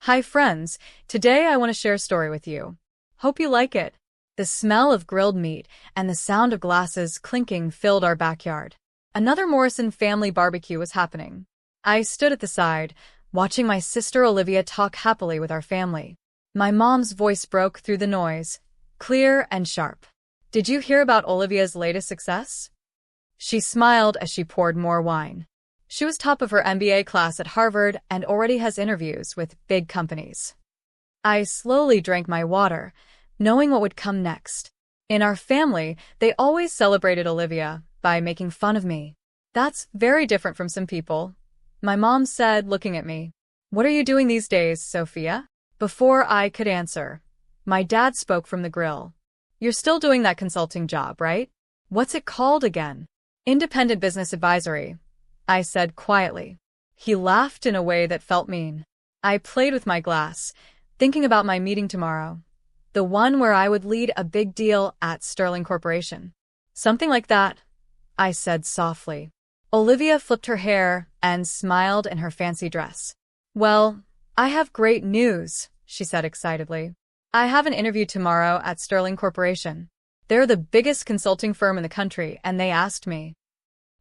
Hi friends, today I want to share a story with you. Hope you like it. The smell of grilled meat and the sound of glasses clinking filled our backyard. Another Morrison family barbecue was happening. I stood at the side, watching my sister Olivia talk happily with our family. My mom's voice broke through the noise, clear and sharp. Did you hear about Olivia's latest success? She smiled as she poured more wine. She was top of her MBA class at Harvard and already has interviews with big companies. I slowly drank my water, knowing what would come next. In our family, they always celebrated Olivia by making fun of me. That's very different from some people. My mom said, looking at me, "What are you doing these days, Sophia?" Before I could answer, my dad spoke from the grill. "You're still doing that consulting job, right? What's it called again?" "Independent business advisory," I said quietly. He laughed in a way that felt mean. I played with my glass, thinking about my meeting tomorrow. The one where I would lead a big deal at Sterling Corporation. "Something like that," I said softly. Olivia flipped her hair and smiled in her fancy dress. "Well, I have great news," she said excitedly. "I have an interview tomorrow at Sterling Corporation. They're the biggest consulting firm in the country, and they asked me."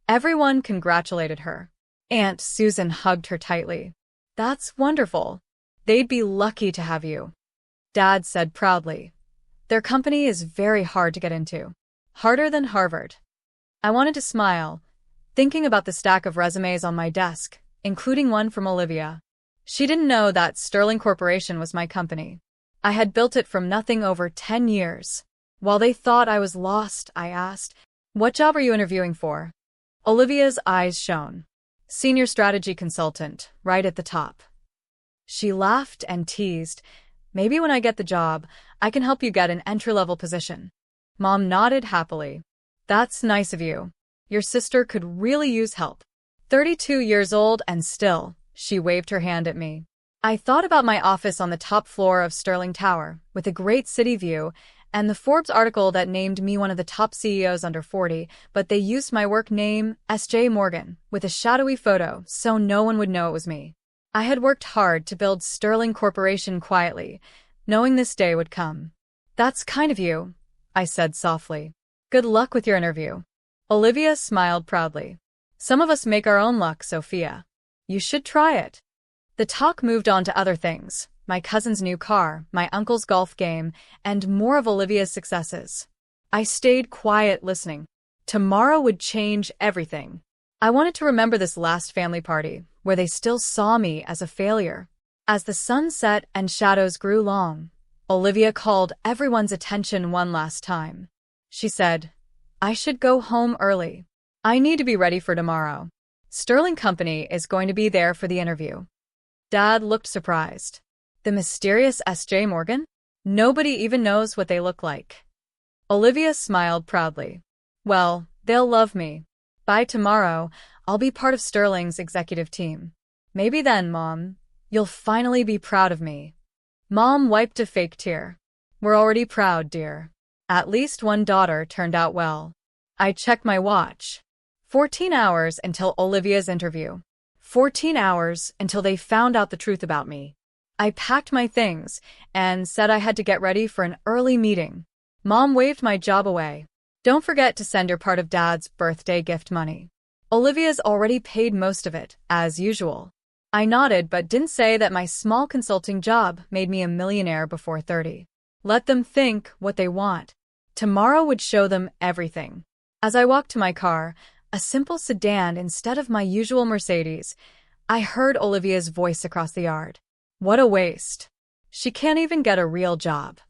Everyone congratulated her. Aunt Susan hugged her tightly. "That's wonderful. They'd be lucky to have you," Dad said proudly. "Their company is very hard to get into. Harder than Harvard." I wanted to smile, thinking about the stack of resumes on my desk, including one from Olivia. She didn't know that Sterling Corporation was my company. I had built it from nothing over 10 years. While they thought I was lost, I asked, "What job are you interviewing for?" Olivia's eyes shone. "Senior strategy consultant, right at the top." She laughed and teased, "Maybe when I get the job, I can help you get an entry-level position." Mom nodded happily. "That's nice of you. Your sister could really use help." 32 years old and still, she waved her hand at me. I thought about my office on the top floor of Sterling Tower, with a great city view, and the Forbes article that named me one of the top CEOs under 40, but they used my work name, S.J. Morgan, with a shadowy photo, so no one would know it was me. I had worked hard to build Sterling Corporation quietly, knowing this day would come. "That's kind of you," I said softly. "Good luck with your interview." Olivia smiled proudly. "Some of us make our own luck, Sophia. You should try it." The talk moved on to other things. My cousin's new car, my uncle's golf game, and more of Olivia's successes. I stayed quiet listening. Tomorrow would change everything. I wanted to remember this last family party, where they still saw me as a failure. As the sun set and shadows grew long, Olivia called everyone's attention one last time. She said, "I should go home early. I need to be ready for tomorrow. Sterling Company is going to be there for the interview." Dad looked surprised. "The mysterious S.J. Morgan? Nobody even knows what they look like." Olivia smiled proudly. "Well, they'll love me. By tomorrow, I'll be part of Sterling's executive team. Maybe then, Mom, you'll finally be proud of me." Mom wiped a fake tear. "We're already proud, dear. At least one daughter turned out well." I checked my watch. 14 hours until Olivia's interview. 14 hours until they found out the truth about me. I packed my things and said I had to get ready for an early meeting. Mom waved my job away. "Don't forget to send your part of Dad's birthday gift money. Olivia's already paid most of it, as usual." I nodded but didn't say that my small consulting job made me a millionaire before 30. Let them think what they want. Tomorrow would show them everything. As I walked to my car, a simple sedan instead of my usual Mercedes, I heard Olivia's voice across the yard. "What a waste. She can't even get a real job."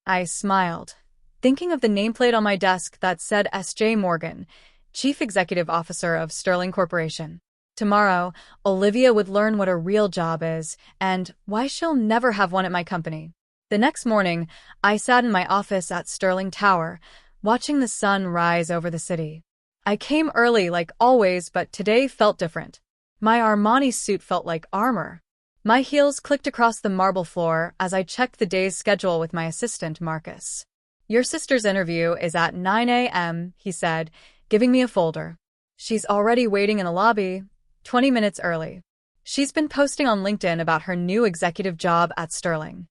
I smiled, thinking of the nameplate on my desk that said S.J. Morgan, Chief Executive Officer of Sterling Corporation. Tomorrow, Olivia would learn what a real job is and why she'll never have one at my company. The next morning, I sat in my office at Sterling Tower, watching the sun rise over the city. I came early like always, but today felt different. My Armani suit felt like armor. My heels clicked across the marble floor as I checked the day's schedule with my assistant, Marcus. "Your sister's interview is at 9 a.m., he said, giving me a folder. "She's already waiting in the lobby, 20 minutes early." She's been posting on LinkedIn about her new executive job at Sterling.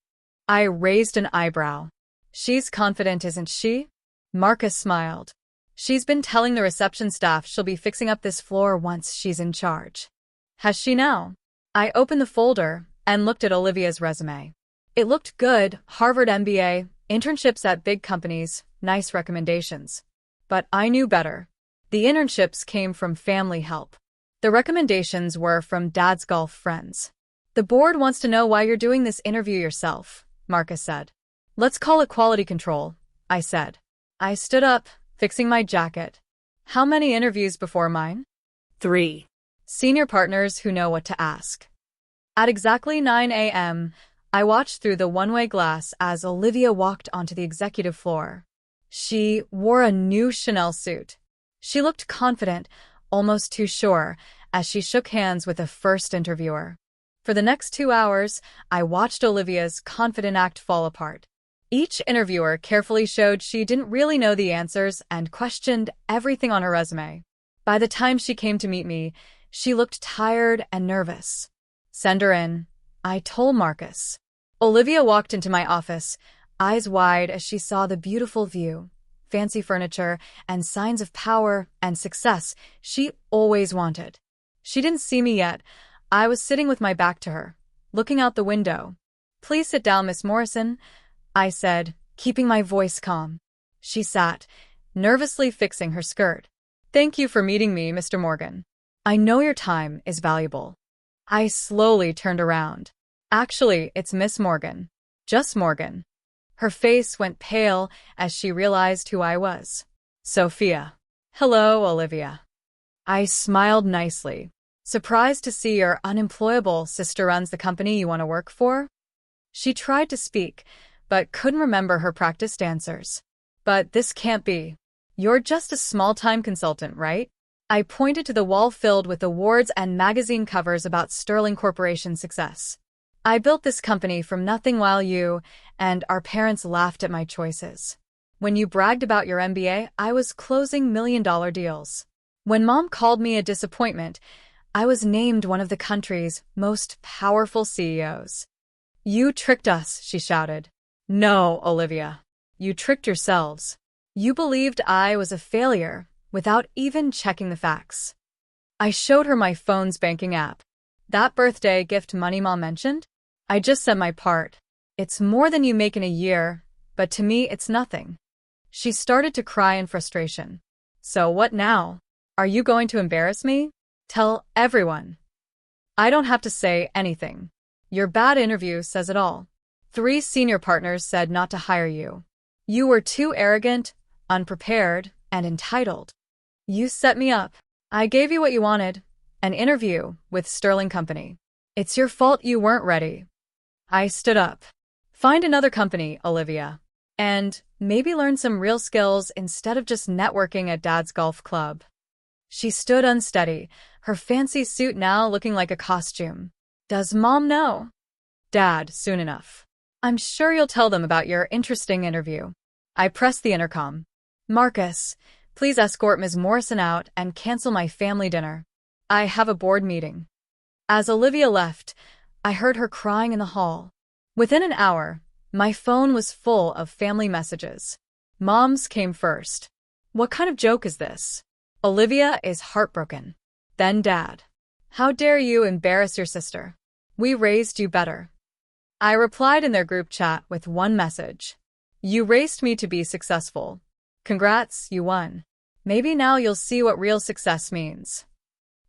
I raised an eyebrow. She's confident, isn't she? Marcus smiled. She's been telling the reception staff she'll be fixing up this floor once she's in charge. Has she now? I opened the folder and looked at Olivia's resume. It looked good: Harvard MBA, internships at big companies, nice recommendations. But I knew better. The internships came from family help. The recommendations were from Dad's golf friends. The board wants to know why you're doing this interview yourself, Marcus said. Let's call it quality control, I said. I stood up, fixing my jacket. How many interviews before mine? 3. Senior partners who know what to ask. At exactly 9 a.m., I watched through the one-way glass as Olivia walked onto the executive floor. She wore a new Chanel suit. She looked confident, almost too sure, as she shook hands with the first interviewer. For the next 2 hours, I watched Olivia's confident act fall apart. Each interviewer carefully showed she didn't really know the answers and questioned everything on her resume. By the time she came to meet me, she looked tired and nervous. Send her in, I told Marcus. Olivia walked into my office, eyes wide as she saw the beautiful view, fancy furniture, and signs of power and success she always wanted. She didn't see me yet. I was sitting with my back to her, looking out the window. Please sit down, Miss Morrison, I said, keeping my voice calm. She sat, nervously fixing her skirt. Thank you for meeting me, Mr. Morgan. I know your time is valuable. I slowly turned around. Actually, it's Miss Morgan. Just Morgan. Her face went pale as she realized who I was. Sophia. Hello, Olivia. I smiled nicely. Surprised to see your unemployable sister runs the company you want to work for? She tried to speak, but couldn't remember her practiced answers. But this can't be. You're just a small-time consultant, right? I pointed to the wall filled with awards and magazine covers about Sterling Corporation's success. I built this company from nothing while you and our parents laughed at my choices. When you bragged about your MBA, I was closing million-dollar deals. When Mom called me a disappointment, I was named one of the country's most powerful CEOs. You tricked us, she shouted. No, Olivia. You tricked yourselves. You believed I was a failure without even checking the facts. I showed her my phone's banking app. That birthday gift money Mom mentioned? I just said my part. It's more than you make in a year, but to me it's nothing. She started to cry in frustration. So what now? Are you going to embarrass me? Tell everyone. I don't have to say anything. Your bad interview says it all. 3 senior partners said not to hire you. You were too arrogant, unprepared, and entitled. You set me up. I gave you what you wanted, an interview with Sterling Company. It's your fault you weren't ready. I stood up. Find another company, Olivia. And maybe learn some real skills instead of just networking at Dad's golf club. She stood unsteady, her fancy suit now looking like a costume. Does Mom know? Dad, soon enough. I'm sure you'll tell them about your interesting interview. I pressed the intercom. Marcus, please escort Ms. Morrison out and cancel my family dinner. I have a board meeting. As Olivia left, I heard her crying in the hall. Within an hour, my phone was full of family messages. Mom's came first. What kind of joke is this? Olivia is heartbroken. Then Dad. How dare you embarrass your sister? We raised you better. I replied in their group chat with one message. You raised me to be successful. Congrats, you won. Maybe now you'll see what real success means.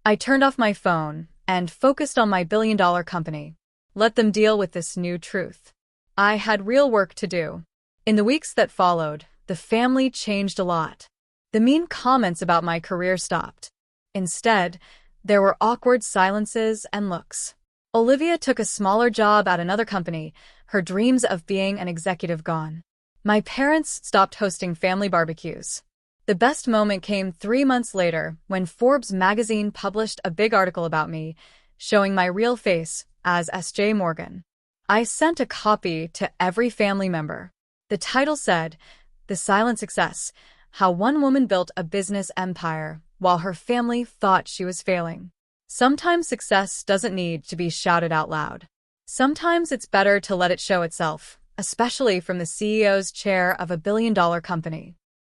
I turned off my phone and focused on my billion-dollar company. Let them deal with this new truth. I had real work to do. In the weeks that followed, the family changed a lot. The mean comments about my career stopped. Instead, there were awkward silences and looks. Olivia took a smaller job at another company, her dreams of being an executive gone. My parents stopped hosting family barbecues. The best moment came 3 months later when Forbes magazine published a big article about me, showing my real face as S.J. Morgan. I sent a copy to every family member. The title said, "The Silent Success: How One Woman Built a Business Empire While Her Family Thought She Was Failing." Sometimes success doesn't need to be shouted out loud. Sometimes it's better to let it show itself, especially from the CEO's chair of a billion-dollar company.